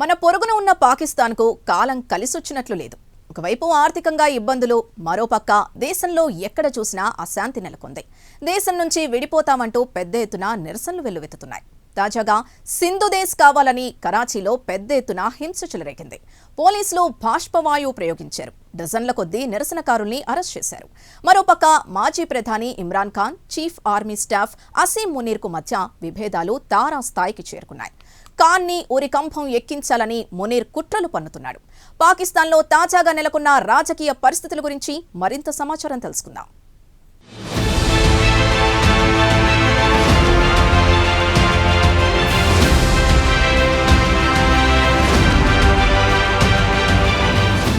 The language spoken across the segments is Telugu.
మన పొరుగున ఉన్న పాకిస్తాన్కు కాలం కలిసొచ్చినట్లు లేదు. ఒకవైపు ఆర్థికంగా ఇబ్బందులు, మరోపక్క దేశంలో ఎక్కడ చూసినా అశాంతి నెలకొంది. దేశం నుంచి విడిపోతామంటూ పెద్ద ఎత్తున నిరసనలు వెల్లువెత్తుతున్నాయి. తాజాగా సింధు దేశ్ కావాలని కరాచీలో పెద్ద ఎత్తున హింస చెలరేగింది. పోలీసులు బాష్పవాయువు ప్రయోగించారు. డజన్ల కొద్దీ నిరసనకారుల్ని అరెస్ట్ చేశారు. మరోపక్క మాజీ ప్రధాని Imran Khan, chief army staff Asim మునీర్కు మధ్య విభేదాలు తారాస్థాయికి చేరుకున్నాయి. ఖాన్ని ఉరికంభం ఎక్కించాలని మునీర్ కుట్రలు పన్నుతున్నాడు. పాకిస్తాన్లో తాజాగా నెలకొన్న రాజకీయ పరిస్థితుల గురించి మరింత సమాచారం తెలుసుకుందాం.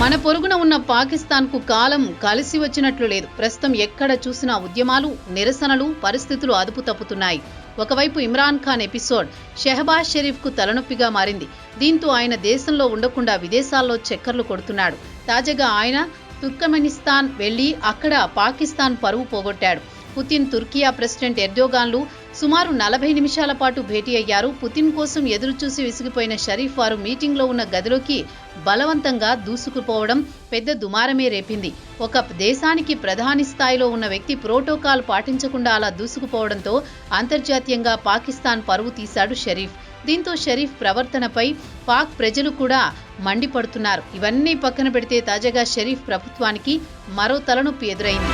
మన పొరుగున ఉన్న పాకిస్తాన్కు కాలం కలిసి వచ్చినట్లు లేదు. ప్రస్తుతం ఎక్కడ చూసినా ఉద్యమాలు, నిరసనలు, పరిస్థితులు అదుపు తప్పుతున్నాయి. ఒకవైపు ఇమ్రాన్ ఖాన్ ఎపిసోడ్ షెహబాజ్ షరీఫ్కు తలనొప్పిగా మారింది. దీంతో ఆయన దేశంలో ఉండకుండా విదేశాల్లో చక్కర్లు కొడుతున్నాడు. తాజాగా ఆయన తుర్కమెనిస్తాన్ వెళ్లి అక్కడ పాకిస్తాన్ పరువు పోగొట్టాడు. పుతిన్, తుర్కియా ప్రెసిడెంట్ ఎర్డోగాన్లు సుమారు 40 నిమిషాల పాటు భేటీ అయ్యారు. పుతిన్ కోసం ఎదురుచూసి విసిగిపోయిన షరీఫ్ వారు మీటింగ్లో ఉన్న గదిలోకి బలవంతంగా దూసుకుపోవడం పెద్ద దుమారమే రేపింది. ఒక దేశానికి ప్రధాని స్థాయిలో ఉన్న వ్యక్తి ప్రోటోకాల్ పాటించకుండా అలా దూసుకుపోవడంతో అంతర్జాతీయంగా పాకిస్తాన్ పరువు తీశాడు షరీఫ్. దీంతో షరీఫ్ ప్రవర్తనపై పాక్ ప్రజలు కూడా మండిపడుతున్నారు. ఇవన్నీ పక్కన పెడితే తాజాగా షరీఫ్ ప్రభుత్వానికి మరో తలనొప్పి ఎదురైంది.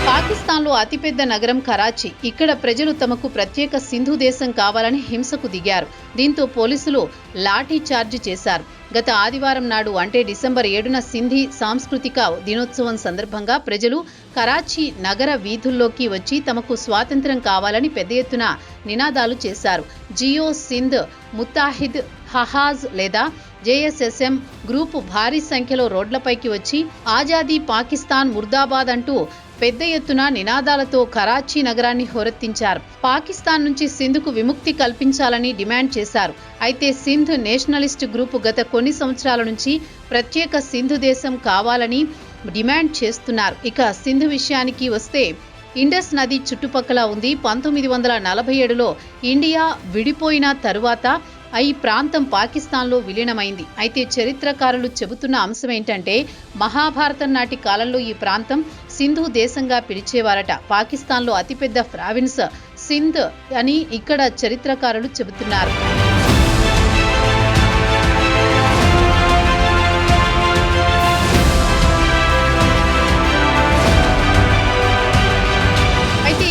పాకిస్తాన్లో అతిపెద్ద నగరం కరాచీ. ఇక్కడ ప్రజలు తమకు ప్రత్యేక సింధు దేశం కావాలని హింసకు దిగారు. దీంతో పోలీసులు లాఠీ చార్జ్ చేశారు. గత ఆదివారం నాడు అంటే డిసెంబర్ 7న సింధీ సాంస్కృతిక దినోత్సవం సందర్భంగా ప్రజలు కరాచీ నగర వీధుల్లోకి వచ్చి తమకు స్వాతంత్ర్యం కావాలని పెద్ద ఎత్తున నినాదాలు చేశారు. జియో సింధ్ ముత్తాహిద్ హహాజ్ లేదా జేఎస్ఎస్ఎం గ్రూపు భారీ సంఖ్యలో రోడ్లపైకి వచ్చి ఆజాదీ పాకిస్తాన్ ముర్దాబాద్ అంటూ పెద్ద ఎత్తున నినాదాలతో కరాచీ నగరాన్ని హోరెత్తించారు. పాకిస్తాన్ నుంచి సింధుకు విముక్తి కల్పించాలని డిమాండ్ చేశారు. అయితే సింధ్ నేషనలిస్ట్ గ్రూపు గత కొన్ని సంవత్సరాల నుంచి ప్రత్యేక సింధు దేశం కావాలని డిమాండ్ చేస్తున్నారు. ఇక సింధు విషయానికి వస్తే ఇండస్ నది చుట్టుపక్కల ఉంది. 1947లో ఇండియా విడిపోయిన తరువాత ఈ ప్రాంతం పాకిస్తాన్లో విలీనమైంది. అయితే చరిత్రకారులు చెబుతున్న అంశం ఏంటంటే మహాభారతం నాటి కాలంలో ఈ ప్రాంతం సింధు దేశంగా పిలిచేవారట. పాకిస్తాన్లో అతిపెద్ద ప్రావిన్స్ సింధ్ అని ఇక్కడ చరిత్రకారులు చెబుతున్నారు.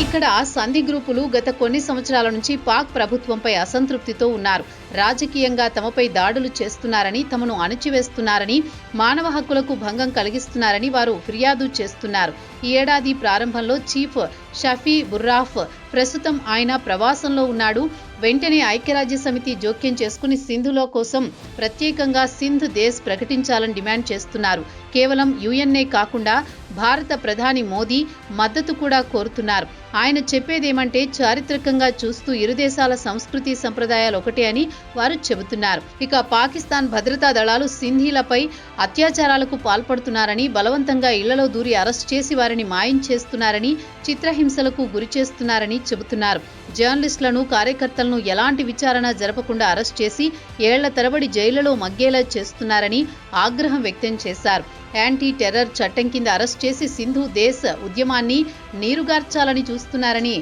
ఇక్కడ సంధి గ్రూపులు గత కొన్ని సంవత్సరాల నుంచి పాక్ ప్రభుత్వంపై అసంతృప్తితో ఉన్నారు. రాజకీయంగా తమపై దాడులు చేస్తున్నారని, తమను అణచివేస్తున్నారని, మానవ హక్కులకు భంగం కలిగిస్తున్నారని వారు ఫిర్యాదు చేస్తున్నారు. ఈ ఏడాది ప్రారంభంలో చీఫ్ షఫీ బుర్రాఫ్ ప్రస్తుతం ఆయన ప్రవాసంలో ఉన్నాడు. వెంటనే ఐక్యరాజ్య సమితి జోక్యం చేసుకుని సింధులో కోసం ప్రత్యేకంగా సింధ్ దేశ్ ప్రకటించాలని డిమాండ్ చేస్తున్నారు. కేవలం యుఎన్ఏ కాకుండా భారత ప్రధాని మోదీ మద్దతు కూడా కోరుతున్నారు. ఆయన చెప్పేదేమంటే చారిత్రకంగా చూస్తూ ఇరు దేశాల సంస్కృతి సంప్రదాయాలు ఒకటే అని వారు చెబుతున్నారు. ఇక పాకిస్తాన్ భద్రతా దళాలు సింధీలపై అత్యాచారాలకు పాల్పడుతున్నారని, బలవంతంగా ఇళ్లలో దూరి అరెస్ట్ చేసి వారిని మాయం చేస్తున్నారని, చిత్రహింసలకు గురి చేస్తున్నారని చెబుతున్నారు. జర్నలిస్టులను, కార్యకర్తలను ఎలాంటి విచారణ జరపకుండా అరెస్ట్ చేసి ఏళ్ల తరబడి జైళ్లలో మగ్గేలా చేస్తున్నారని ఆగ్రహం వ్యక్తం చేశారు. యాంటీ టెర్రర్ చట్టం కింద అరెస్ట్ చేసి సింధు దేశ్ ఉద్యమాన్ని నీరుగార్చాలని చూస్తున్నారని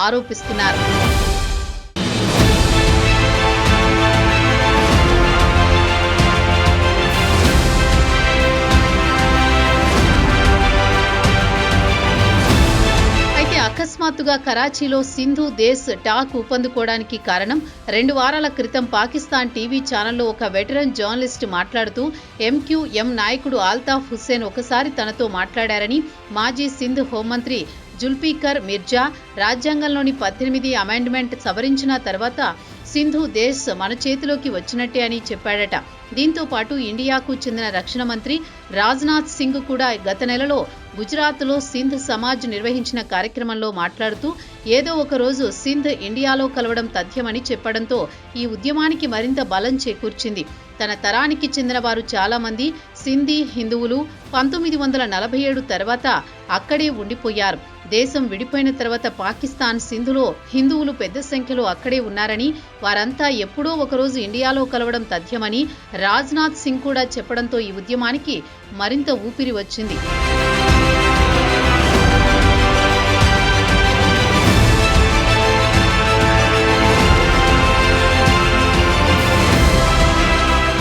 ఆరోపిస్తున్నారు. అకస్మాత్తుగా కరాచీలో సింధు దేశ్ టాక్ ఊపందుకోవడానికి కారణం 2 వారాల క్రితం పాకిస్తాన్ టీవీ ఛానల్లో ఒక వెటరన్ జర్నలిస్ట్ మాట్లాడుతూ ఎంక్యూఎం నాయకుడు ఆల్తాఫ్ హుస్సేన్ ఒకసారి తనతో మాట్లాడారని, మాజీ సింధ్ హోంమంత్రి జుల్ఫికర్ మిర్జా రాజ్యాంగంలోని 18 అమెండ్మెంట్ సవరించిన తర్వాత సింధు దేశ్ మన చేతిలోకి వచ్చినట్టే అని చెప్పాడట. దీంతో పాటు ఇండియాకు చెందిన రక్షణ మంత్రి రాజ్నాథ్ సింగ్ కూడా గత నెలలో గుజరాత్లో సింధ్ సమాజ్ నిర్వహించిన కార్యక్రమంలో మాట్లాడుతూ ఏదో ఒక రోజు సింధ్ ఇండియాలో కలవడం తథ్యమని చెప్పడంతో ఈ ఉద్యమానికి మరింత బలం చేకూర్చింది. తన తరానికి చెందిన వారు చాలామంది సింధీ హిందువులు 1947 తర్వాత అక్కడే ఉండిపోయారు. దేశం విడిపోయిన తర్వాత పాకిస్తాన్ సింధులో హిందువులు పెద్ద సంఖ్యలో అక్కడే ఉన్నారని, వారంతా ఎప్పుడో ఒకరోజు ఇండియాలో కలవడం తథ్యమని రాజ్నాథ్ సింగ్ కూడా చెప్పడంతో ఈ ఉద్యమానికి మరింత ఊపిరి వచ్చింది.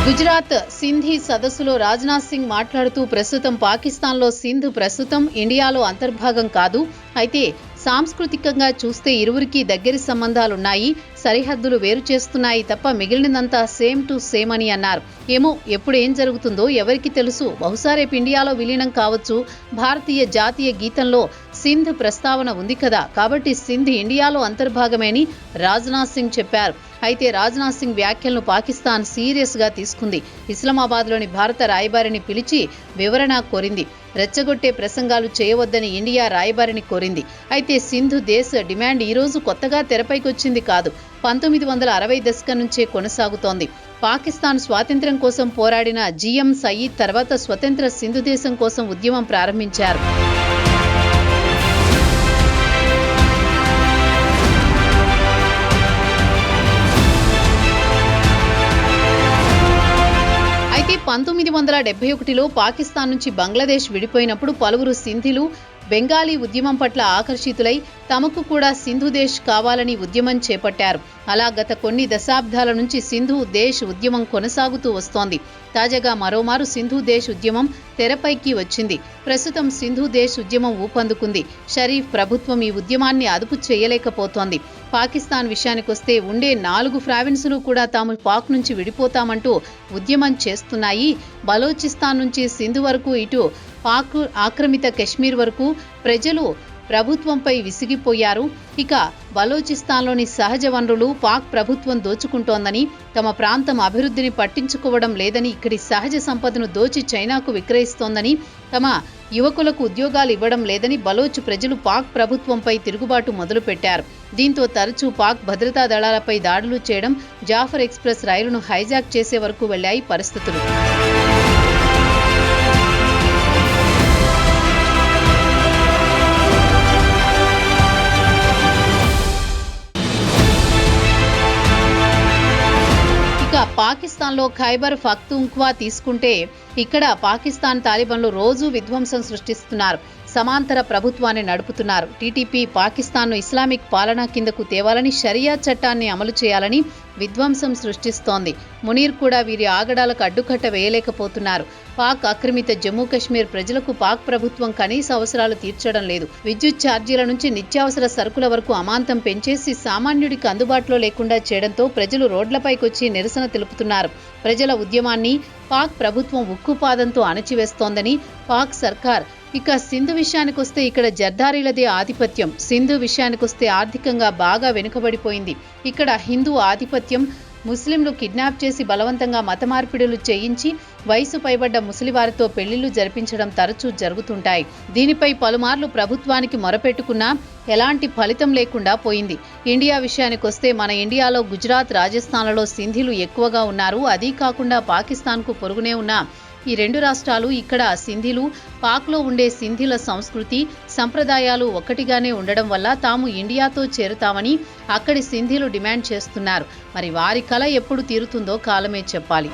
గుజరాత్ సింధీ సదస్సులో రాజ్నాథ్ సింగ్ మాట్లాడుతూ, ప్రస్తుతం పాకిస్తాన్లో సింధ్ ప్రస్తుతం ఇండియాలో అంతర్భాగం కాదు. అయితే సాంస్కృతికంగా చూస్తే ఇరువురికి దగ్గరి సంబంధాలున్నాయి, సరిహద్దులు వేరు చేస్తున్నాయి తప్ప మిగిలినంతా సేమ్ టు సేమ్ అని అన్నారు. ఏమో ఎప్పుడు ఏం జరుగుతుందో ఎవరికి తెలుసు. బహుశా రేపు ఇండియాలో విలీనం కావచ్చు. భారతీయ జాతీయ గీతంలో సింధ్ ప్రస్తావన ఉంది కదా, కాబట్టి సింధ్ ఇండియాలో అంతర్భాగమే అని రాజ్నాథ్ సింగ్ చెప్పారు. అయితే రాజ్నాథ్ సింగ్ వ్యాఖ్యలను పాకిస్తాన్ సీరియస్ గా తీసుకుంది. ఇస్లామాబాద్లోని భారత రాయబారిని పిలిచి వివరణ కోరింది. రెచ్చగొట్టే ప్రసంగాలు చేయవద్దని ఇండియా రాయబారిని కోరింది. అయితే సింధు దేశ డిమాండ్ ఈ రోజు కొత్తగా తెరపైకొచ్చింది కాదు, 1960 దశకం నుంచే కొనసాగుతోంది. పాకిస్తాన్ స్వాతంత్ర్యం కోసం పోరాడిన జిఎం సయీద్ తర్వాత స్వతంత్ర సింధు దేశం కోసం ఉద్యమం ప్రారంభించారు. అయితే 1971లో పాకిస్తాన్ నుంచి బంగ్లాదేశ్ విడిపోయినప్పుడు పలువురు సింధీలు బెంగాలీ ఉద్యమం పట్ల ఆకర్షితులై తమకు కూడా సింధు దేశ్ కావాలని ఉద్యమం చేపట్టారు. అలా గత కొన్ని దశాబ్దాల నుంచి సింధు దేశ్ ఉద్యమం కొనసాగుతూ వస్తోంది. తాజాగా మరోమారు సింధు దేశ్ ఉద్యమం తెరపైకి వచ్చింది. ప్రస్తుతం సింధు దేశ్ ఉద్యమం ఊపందుకుంది. షరీఫ్ ప్రభుత్వం ఈ ఉద్యమాన్ని అదుపు చేయలేకపోతోంది. పాకిస్తాన్ విషయానికొస్తే ఉండే 4 ప్రావిన్సులు కూడా తాము పాక్ నుంచి విడిపోతామంటూ ఉద్యమం చేస్తున్నాయి. బలోచిస్తాన్ నుంచి సింధు వరకు, ఇటు పాక్ ఆక్రమిత కశ్మీర్ వరకు ప్రజలు ప్రభుత్వంపై విసిగిపోయారు. ఇక బలోచిస్తాన్లోని సహజ వనరులు పాక్ ప్రభుత్వం దోచుకుంటోందని, తమ ప్రాంతం అభివృద్ధిని పట్టించుకోవడం లేదని, ఇక్కడి సహజ సంపదను దోచి చైనాకు విక్రయిస్తోందని, తమ యువకులకు ఉద్యోగాలు ఇవ్వడం లేదని బలోచ్ ప్రజలు పాక్ ప్రభుత్వంపై తిరుగుబాటు మొదలుపెట్టారు. దీంతో తరచూ పాక్ భద్రతా దళాలపై దాడులు చేయడం, జాఫర్ ఎక్స్ప్రెస్ రైలును హైజాక్ చేసే వరకు వెళ్లాయి పరిస్థితులు. పాకిస్తాన్లో ఖైబర్ పఖ్తూన్ఖ్వా తీసుకుంటే ఇక్కడ పాకిస్తాన్ తాలిబాన్లు రోజూ విధ్వంసం సృష్టిస్తున్నారు. సమాంతర ప్రభుత్వాన్ని నడుపుతున్నారు. టీటీపీ పాకిస్తాన్ను ఇస్లామిక్ పాలనా కిందకు తేవాలని, షరియా చట్టాన్ని అమలు చేయాలని విధ్వంసం సృష్టిస్తోంది. మునీర్ కూడా వీరి ఆగడాలకు అడ్డుకట్ట వేయలేకపోతున్నారు. పాక్ ఆక్రమిత జమ్మూ కశ్మీర్ ప్రజలకు పాక్ ప్రభుత్వం కనీస అవసరాలు తీర్చడం లేదు. విద్యుత్ ఛార్జీల నుంచి నిత్యావసర సరుకుల వరకు అమాంతం పెంచేసి సామాన్యుడికి అందుబాటులో లేకుండా చేయడంతో ప్రజలు రోడ్లపైకొచ్చి నిరసన తెలుపుతున్నారు. ప్రజల ఉద్యమాన్ని పాక్ ప్రభుత్వం ఉక్కుపాదంతో అణచివేస్తోందని పాక్ సర్కార్. ఇక సింధు విషయానికొస్తే ఇక్కడ జర్దారీలదే ఆధిపత్యం. సింధు విషయానికొస్తే ఆర్థికంగా బాగా వెనుకబడిపోయింది. ఇక్కడ హిందూ ఆధిపత్యం. ముస్లింలు కిడ్నాప్ చేసి బలవంతంగా మత మార్పిడులు చేయించి వయసు పైబడ్డ ముసలివారితో పెళ్లిళ్లు జరిపించడం తరచూ జరుగుతుంటాయి. దీనిపై పలుమార్లు ప్రభుత్వానికి మొరపెట్టుకున్నా ఎలాంటి ఫలితం లేకుండా పోయింది. ఇండియా విషయానికొస్తే మన ఇండియాలో గుజరాత్, రాజస్థాన్లలో సింధీలు ఎక్కువగా ఉన్నారు. అదీ కాకుండా పాకిస్తాన్కు పొరుగునే ఉన్న ఈ 2 రాష్ట్రాలు, ఇక్కడ సింధీలు, పాక్లో ఉండే సింధీల సంస్కృతి సంప్రదాయాలు ఒక్కటిగానే ఉండడం వల్ల తాము ఇండియాతో చేరుతామని అక్కడి సింధీలు డిమాండ్ చేస్తున్నారు. మరి వారి కల ఎప్పుడు తీరుతుందో కాలమే చెప్పాలి.